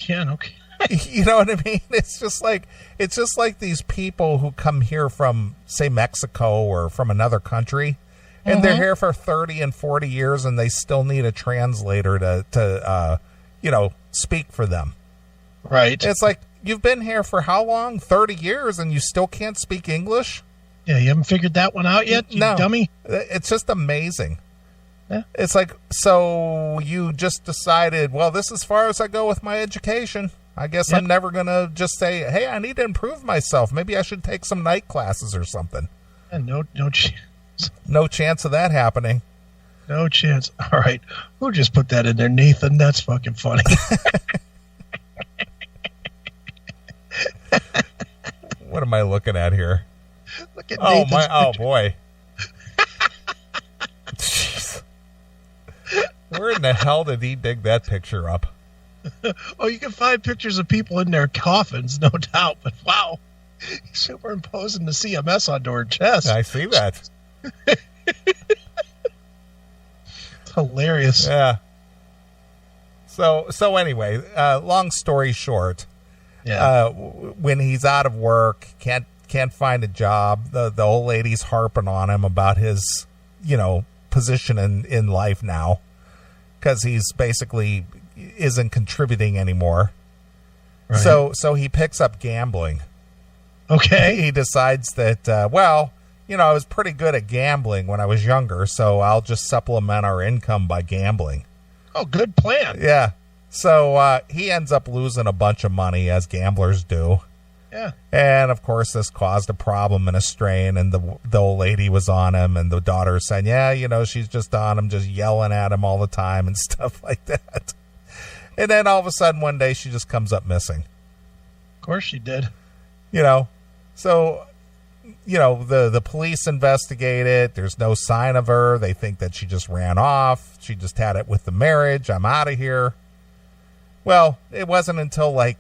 B: Yeah, okay.
A: You know what I mean? It's just like these people who come here from, say, Mexico or from another country, and they're here for 30 and 40 years, and they still need a translator to speak for them.
B: Right.
A: It's like, you've been here for how long? 30 years, and you still can't speak English?
B: Yeah, you haven't figured that one out yet, you dummy?
A: It's just amazing.
B: Yeah.
A: It's like, so you just decided, well, this is as far as I go with my education. I guess I'm never going to just say, hey, I need to improve myself. Maybe I should take some night classes or something.
B: And no chance.
A: No chance of that happening.
B: No chance. All right. Who just put that in there? Nathan? That's fucking funny.
A: What am I looking at here?
B: Look at Nathan's picture.
A: Oh, boy. Jeez. Where in the hell did he dig that picture up?
B: Oh, you can find pictures of people in their coffins, no doubt. But wow, he's superimposing the CMS onto her chest.
A: I see that.
B: It's hilarious.
A: Yeah. So anyway, long story short, when he's out of work, can't find a job, the old lady's harping on him about his, position in life now, because he's basically isn't contributing anymore. Right. So he picks up gambling.
B: Okay.
A: He decides that, I was pretty good at gambling when I was younger, so I'll just supplement our income by gambling.
B: Oh, good plan.
A: Yeah. So he ends up losing a bunch of money, as gamblers do.
B: Yeah.
A: And, of course, this caused a problem and a strain, and the old lady was on him, and the daughter said, she's just on him, just yelling at him all the time and stuff like that. And then all of a sudden one day she just comes up missing.
B: Of course she did.
A: So, the police investigate it. There's no sign of her. They think that she just ran off. She just had it with the marriage. I'm out of here. Well, it wasn't until like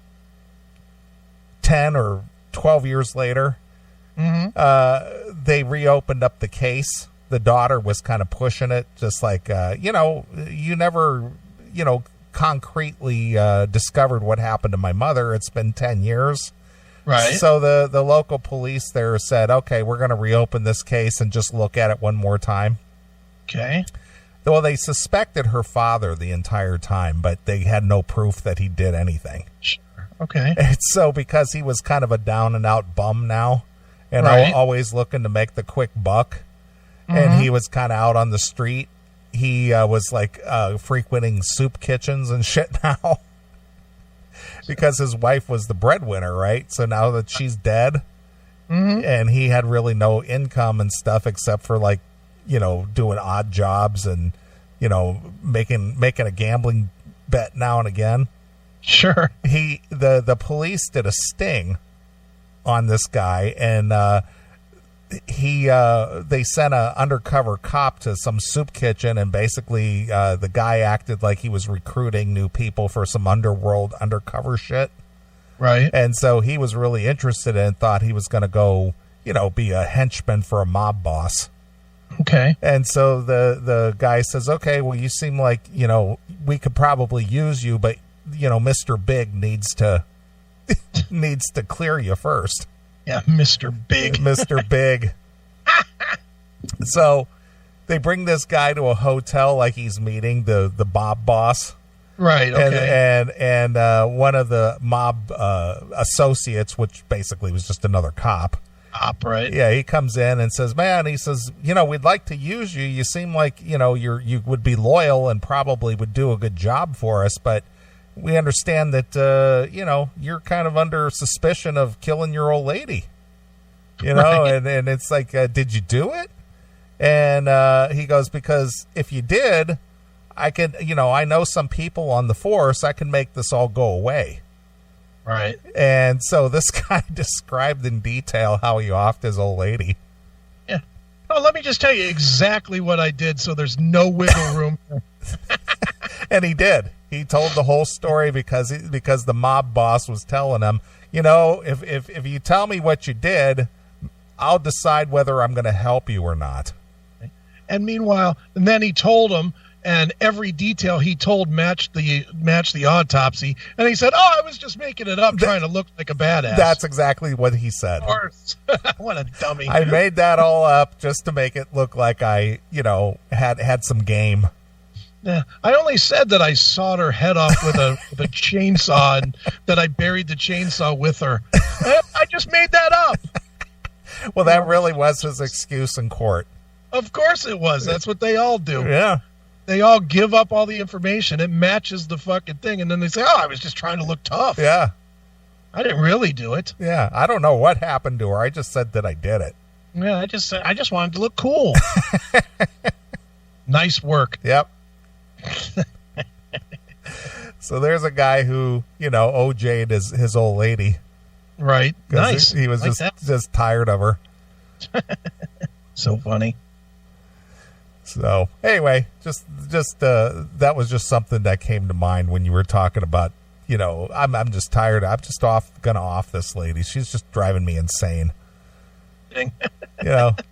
A: 10 or 12 years later, they reopened up the case. The daughter was kind of pushing it, just like, you never, concretely discovered what happened to my mother. It's been 10 years.
B: Right.
A: So the local police there said, okay, we're going to reopen this case and just look at it one more time.
B: Okay.
A: Well, they suspected her father the entire time, but they had no proof that he did anything.
B: Sure. Okay.
A: And so because he was kind of a down and out bum now, and always looking to make the quick buck, and he was kind of out on the street, he was like frequenting soup kitchens and shit now. Because his wife was the breadwinner, right? So now that she's dead, and he had really no income and stuff except for like, doing odd jobs and, making a gambling bet now and again.
B: Sure.
A: The police did a sting on this guy, and they sent a undercover cop to some soup kitchen, and basically the guy acted like he was recruiting new people for some underworld undercover shit.
B: Right.
A: And so he was really interested and thought he was going to go, be a henchman for a mob boss.
B: Okay.
A: And so the guy says, okay, well, you seem like, we could probably use you, but, Mr. Big needs to clear you first.
B: Yeah, Mr. Big.
A: Mr. Big. So they bring this guy to a hotel like he's meeting the mob boss.
B: Right, okay.
A: And one of the mob associates, which basically was just another cop.
B: Right.
A: Yeah, he comes in and says, we'd like to use you. You seem like, you would be loyal and probably would do a good job for us, but, we understand that, you're kind of under suspicion of killing your old lady.
B: Right.
A: And it's like, did you do it? And he goes, because if you did, I could, I know some people on the force, I can make this all go away.
B: Right.
A: And so this guy described in detail how he offed his old lady.
B: Yeah. Oh, let me just tell you exactly what I did so there's no wiggle room.
A: And he did. He told the whole story because the mob boss was telling him, if you tell me what you did, I'll decide whether I'm going to help you or not.
B: And meanwhile, and then he told him, and every detail he told matched the autopsy. And he said, "Oh, I was just making it up, trying to look like a badass."
A: That's exactly what he said.
B: Of course. What a dummy!
A: I made that all up just to make it look like I, had some game.
B: Yeah, I only said that I sawed her head off with a chainsaw, and that I buried the chainsaw with her. I just made that up.
A: Well, that really was his excuse in court.
B: Of course it was. That's what they all do.
A: Yeah.
B: They all give up all the information. It matches the fucking thing. And then they say, "Oh, I was just trying to look tough."
A: Yeah.
B: I didn't really do it.
A: Yeah. I don't know what happened to her. I just said that I did it.
B: Yeah, I just wanted to look cool. Nice work.
A: Yep. So there's a guy who, OJ'd his old lady.
B: Right. Nice.
A: He was
B: like
A: just tired of her.
B: So funny.
A: So anyway, just that was just something that came to mind when you were talking about, I'm just tired. I'm just gonna off this lady. She's just driving me insane.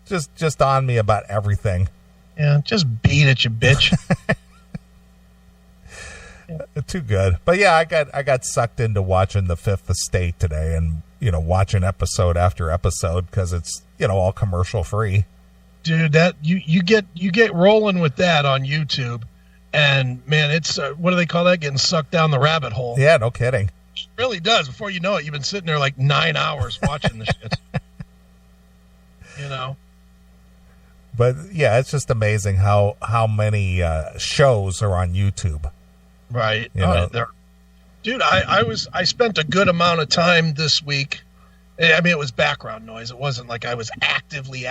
A: Just on me about everything.
B: Yeah, just beat it, you bitch.
A: Too good. But yeah, I got sucked into watching The Fifth Estate today, and watching episode after episode because it's all commercial free.
B: Dude, that you get rolling with that on YouTube, and man, it's what do they call that? Getting sucked down the rabbit hole.
A: Yeah, no kidding.
B: It really does. Before you know it, you've been sitting there like 9 hours watching the shit.
A: But yeah, it's just amazing how many shows are on YouTube.
B: Right. Dude, I spent a good amount of time this week. I mean, it was background noise. It wasn't like I was actively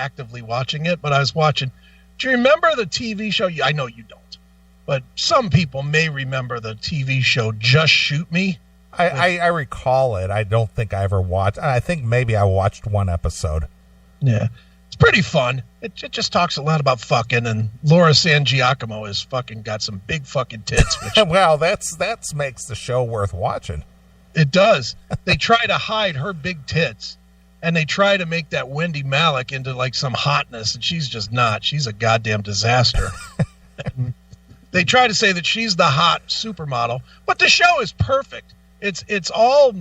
B: watching it, but I was watching. Do you remember the TV show? I know you don't, but some people may remember the TV show Just Shoot Me.
A: I recall it. I don't think I ever watched. I think maybe I watched one episode.
B: Yeah. It's pretty fun. It just talks a lot about fucking, and Laura San Giacomo has fucking got some big fucking tits. Which
A: well, that's makes the show worth watching.
B: It does. They try to hide her big tits, and they try to make that Wendy Malick into like some hotness, and she's just not. She's a goddamn disaster. They try to say that she's the hot supermodel, but the show is perfect. It's all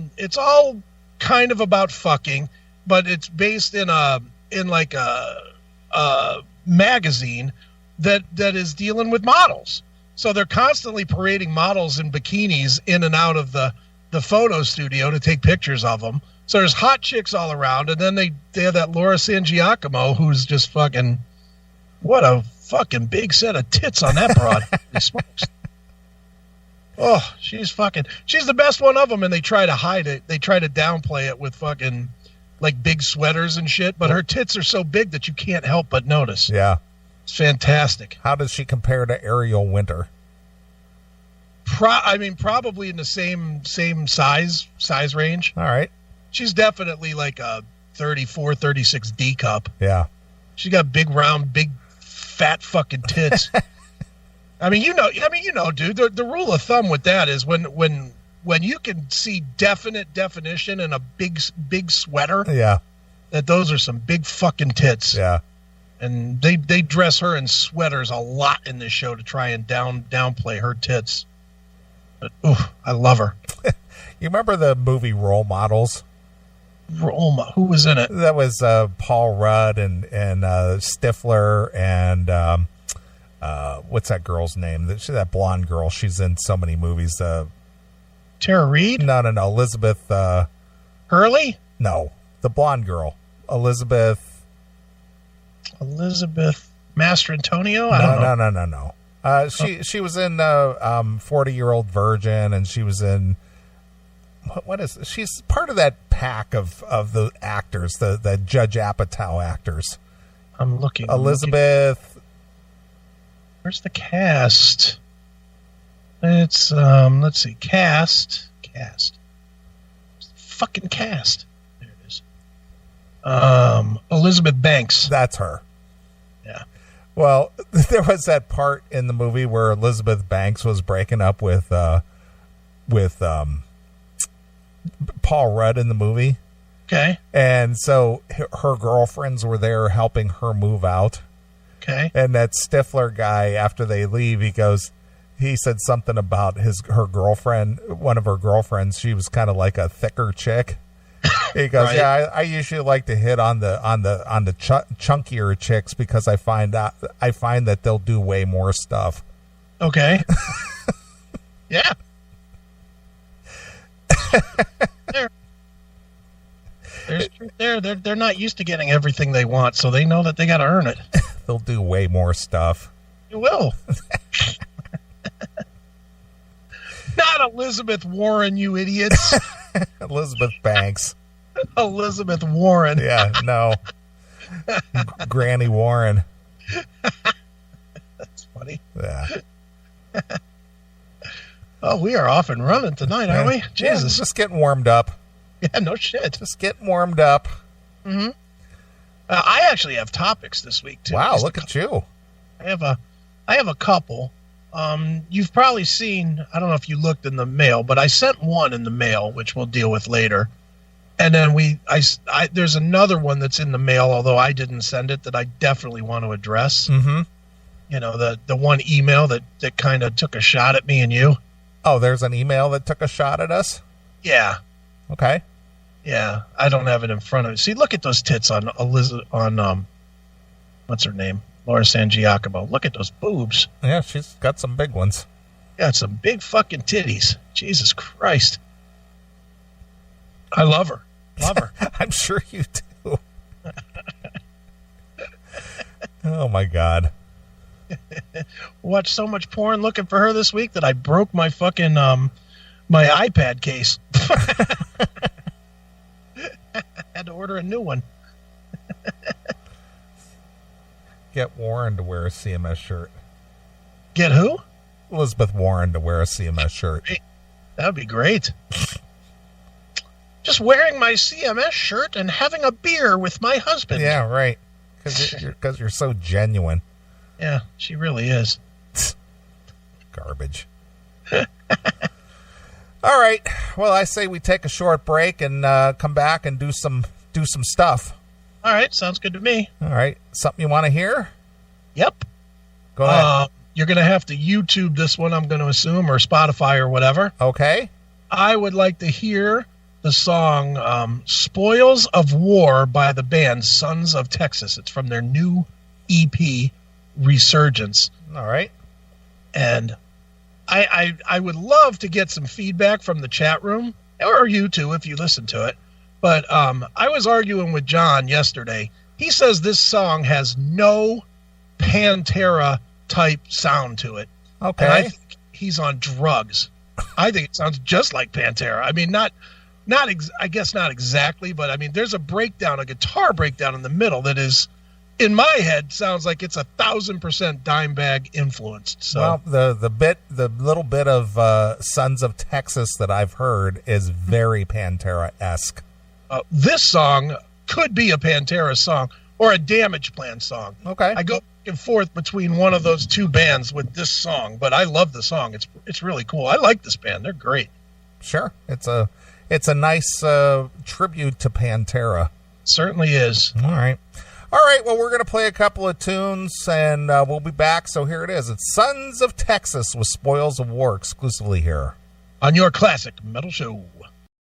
B: kind of about fucking, but it's based in a magazine that is dealing with models. So they're constantly parading models in bikinis in and out of the photo studio to take pictures of them. So there's hot chicks all around, and then they have that Laura San Giacomo who's just fucking, what a fucking big set of tits on that broad. Smokes. Oh, she's the best one of them, and they try to hide it. They try to downplay it with fucking like big sweaters and shit, but her tits are so big that you can't help but notice.
A: Yeah.
B: It's fantastic.
A: How does she compare to Ariel Winter?
B: Probably in the same size range.
A: All right.
B: She's definitely like a 34, 36 D cup.
A: Yeah.
B: She got big, round, big, fat fucking tits. dude, the rule of thumb with that is when you can see definite definition in a big sweater,
A: yeah,
B: that those are some big fucking tits.
A: Yeah.
B: And they dress her in sweaters a lot in this show to try and downplay her tits. But, I love her.
A: You remember the movie Role Models?
B: Who was in it?
A: That was Paul Rudd and Stifler and what's that girl's name? That blonde girl. She's in so many movies.
B: Tara Reid?
A: No. Elizabeth.
B: Hurley?
A: No, the blonde girl. Elizabeth
B: Master Antonio? I don't know.
A: No. She was in 40-Year-Old Virgin, and she was in she's part of that pack of the actors, the Judge Apatow actors.
B: I'm looking.
A: Elizabeth.
B: Where's the cast? It's let's see, cast. Fucking cast. There it is. Elizabeth Banks.
A: That's her.
B: Yeah.
A: Well, there was that part in the movie where Elizabeth Banks was breaking up with Paul Rudd in the movie.
B: Okay.
A: And so her girlfriends were there helping her move out.
B: Okay.
A: And that Stifler guy, after they leave, he said something about her girlfriend, one of her girlfriends. She was kind of like a thicker chick. He goes,
B: right.
A: Yeah, I usually like to hit on the chunkier chicks because I find that they'll do way more stuff.
B: Okay. Yeah. There's truth there. They're not used to getting everything they want, so they know that they got to earn it.
A: They'll do way more stuff.
B: You will. Not Elizabeth Warren, you idiots.
A: Elizabeth Banks.
B: Elizabeth Warren.
A: Yeah, no. Granny Warren.
B: That's funny.
A: Yeah.
B: Oh, we are off and running tonight, aren't we? Jesus.
A: Just getting warmed up.
B: Yeah, no shit.
A: Just getting warmed up.
B: Mm-hmm. I actually have topics this week, too.
A: Wow, look at you.
B: I have a couple. You've probably seen, I don't know if you looked in the mail, but I sent one in the mail, which we'll deal with later. And then there's another one that's in the mail, although I didn't send it, that I definitely want to address.
A: Mm-hmm.
B: You know, the one email that kind of took a shot at me and you.
A: Oh, there's an email that took a shot at us?
B: Yeah.
A: Okay.
B: Yeah, I don't have it in front of me. See, look at those tits on what's her name? Laura San Giacomo. Look at those boobs.
A: Yeah, she's got some big ones.
B: Got some big fucking titties. Jesus Christ. I love her. Love her.
A: I'm sure you do. Oh, my God.
B: Watched so much porn looking for her this week that I broke my fucking my iPad case. Had to order a new one.
A: Get Warren to wear a CMS shirt.
B: Get who?
A: Elizabeth Warren to wear a CMS shirt.
B: That would be great. Just wearing my CMS shirt and having a beer with my husband.
A: Yeah, right. Because you're so genuine.
B: Yeah, she really is.
A: Garbage. All right. Well, I say we take a short break and come back and do some stuff.
B: All right, sounds good to me.
A: All right. Something you want to hear?
B: Yep.
A: Go ahead.
B: You're going to have to YouTube this one, I'm going to assume, or Spotify or whatever.
A: Okay.
B: I would like to hear the song Spoils of War by the band Sons of Texas. It's from their new EP, Resurgence.
A: All right.
B: And I would love to get some feedback from the chat room, or you too if you listen to it. But I was arguing with John yesterday. He says this song has no Pantera type sound to it.
A: Okay.
B: And I think he's on drugs. I think it sounds just like Pantera. I mean, I guess not exactly, but I mean, there's a guitar breakdown in the middle that is, in my head, sounds like it's 1,000% Dimebag influenced. So,
A: well, the little bit of Sons of Texas that I've heard is very Pantera-esque.
B: This song could be a Pantera song or a Damage Plan song.
A: Okay.
B: I go back and forth between one of those two bands with this song, but I love the song. It's really cool. I like this band. They're great.
A: Sure. It's a nice tribute to Pantera.
B: Certainly is.
A: All right. Well, we're going to play a couple of tunes, and we'll be back. So here it is. It's Sons of Texas with Spoils of War exclusively here
B: On your classic metal show.